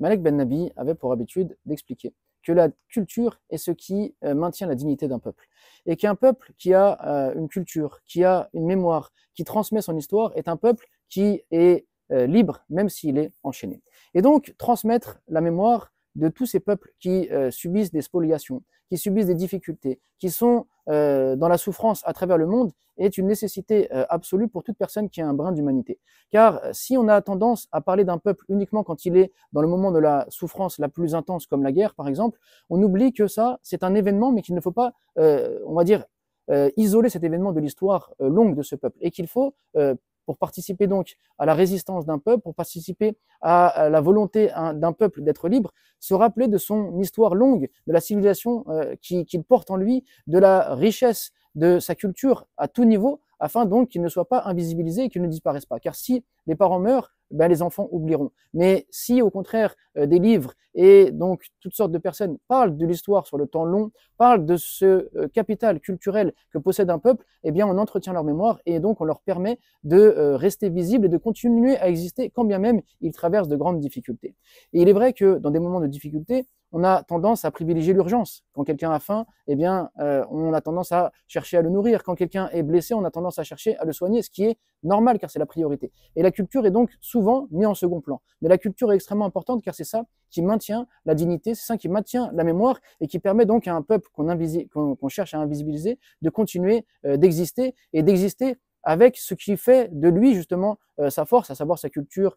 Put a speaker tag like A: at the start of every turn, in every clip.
A: Malek Ben Nabi avait pour habitude d'expliquer que la culture est ce qui maintient la dignité d'un peuple. Et qu'un peuple qui a une culture, qui a une mémoire, qui transmet son histoire, est un peuple qui est libre, même s'il est enchaîné. Et donc, transmettre la mémoire de tous ces peuples qui subissent des spoliations, qui subissent des difficultés, qui sont dans la souffrance à travers le monde, est une nécessité absolue pour toute personne qui a un brin d'humanité. Car si on a tendance à parler d'un peuple uniquement quand il est dans le moment de la souffrance la plus intense, comme la guerre par exemple, on oublie que ça, c'est un événement, mais qu'il ne faut pas, on va dire, isoler cet événement de l'histoire longue de ce peuple, et qu'il faut pour participer donc à la résistance d'un peuple, pour participer à la volonté d'un peuple d'être libre, se rappeler de son histoire longue, de la civilisation qu'il porte en lui, de la richesse de sa culture à tout niveau, afin donc qu'il ne soit pas invisibilisé et qu'il ne disparaisse pas. Car si les parents meurent, ben les enfants oublieront. Mais si au contraire des livres et donc toutes sortes de personnes parlent de l'histoire sur le temps long, parlent de ce capital culturel que possède un peuple, eh bien on entretient leur mémoire et donc on leur permet de rester visibles et de continuer à exister quand bien même ils traversent de grandes difficultés. Et il est vrai que dans des moments de difficulté, on a tendance à privilégier l'urgence. Quand quelqu'un a faim, eh bien, on a tendance à chercher à le nourrir. Quand quelqu'un est blessé, on a tendance à chercher à le soigner, ce qui est normal car c'est la priorité. Et la culture est donc souvent mise en second plan. Mais la culture est extrêmement importante car c'est ça qui maintient la dignité, c'est ça qui maintient la mémoire et qui permet donc à un peuple qu'on cherche à invisibiliser de continuer d'exister et d'exister avec ce qui fait de lui justement sa force, à savoir sa culture,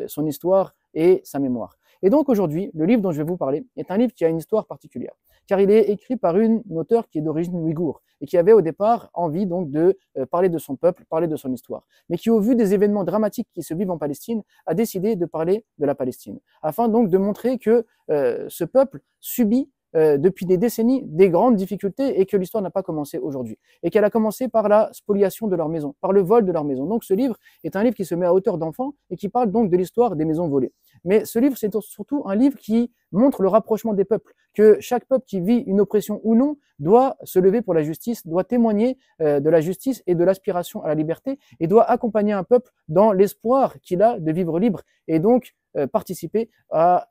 A: son histoire et sa mémoire. Et donc aujourd'hui, le livre dont je vais vous parler est un livre qui a une histoire particulière, car il est écrit par une auteure qui est d'origine ouïghour et qui avait au départ envie donc de parler de son peuple, parler de son histoire, mais qui au vu des événements dramatiques qui se vivent en Palestine, a décidé de parler de la Palestine, afin donc de montrer que ce peuple subit depuis des décennies des grandes difficultés et que l'histoire n'a pas commencé aujourd'hui. Et qu'elle a commencé par la spoliation de leur maison, par le vol de leur maison. Donc ce livre est un livre qui se met à hauteur d'enfant et qui parle donc de l'histoire des maisons volées. Mais ce livre, c'est surtout un livre qui montre le rapprochement des peuples, que chaque peuple qui vit une oppression ou non doit se lever pour la justice, doit témoigner de la justice et de l'aspiration à la liberté et doit accompagner un peuple dans l'espoir qu'il a de vivre libre et donc participer à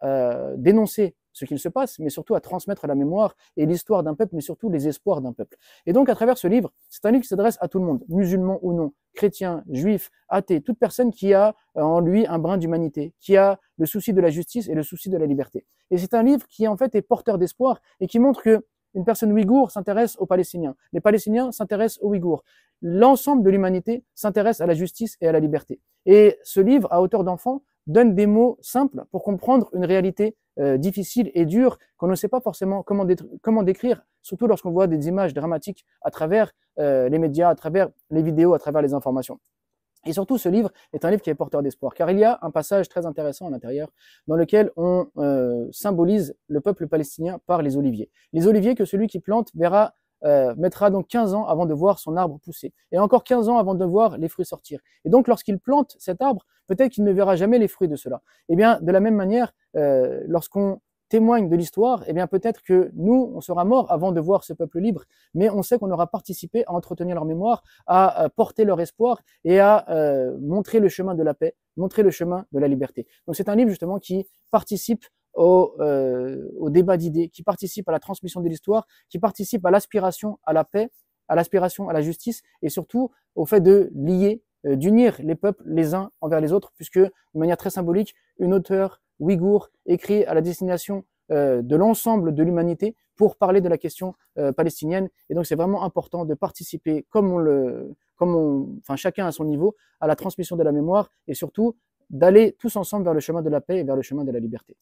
A: dénoncer ce qu'il se passe, mais surtout à transmettre la mémoire et l'histoire d'un peuple, mais surtout les espoirs d'un peuple. Et donc, à travers ce livre, c'est un livre qui s'adresse à tout le monde, musulman ou non, chrétien, juif, athée, toute personne qui a en lui un brin d'humanité, qui a le souci de la justice et le souci de la liberté. Et c'est un livre qui, en fait, est porteur d'espoir et qui montre que une personne ouïghour s'intéresse aux Palestiniens. Les Palestiniens s'intéressent aux Ouïghours. L'ensemble de l'humanité s'intéresse à la justice et à la liberté. Et ce livre, à hauteur d'enfant, donne des mots simples pour comprendre une réalité difficile et dure qu'on ne sait pas forcément comment décrire, surtout lorsqu'on voit des images dramatiques à travers les médias, à travers les vidéos, à travers les informations. Et surtout, ce livre est un livre qui est porteur d'espoir, car il y a un passage très intéressant à l'intérieur dans lequel on symbolise le peuple palestinien par les oliviers. Les oliviers que celui qui plante mettra donc 15 ans avant de voir son arbre pousser, et encore 15 ans avant de voir les fruits sortir. Et donc, lorsqu'il plante cet arbre, peut-être qu'il ne verra jamais les fruits de cela. Et bien, de la même manière, lorsqu'on témoigne de l'histoire, eh bien peut-être que nous, on sera morts avant de voir ce peuple libre, mais on sait qu'on aura participé à entretenir leur mémoire, à porter leur espoir et à montrer le chemin de la paix, montrer le chemin de la liberté. Donc c'est un livre justement qui participe au débat d'idées, qui participe à la transmission de l'histoire, qui participe à l'aspiration à la paix, à l'aspiration à la justice et surtout au fait de lier, d'unir les peuples les uns envers les autres, puisque de manière très symbolique, une auteure ouïghour écrit à la destination de l'ensemble de l'humanité pour parler de la question palestinienne. Et donc c'est vraiment important de participer enfin chacun à son niveau, à la transmission de la mémoire et surtout d'aller tous ensemble vers le chemin de la paix et vers le chemin de la liberté.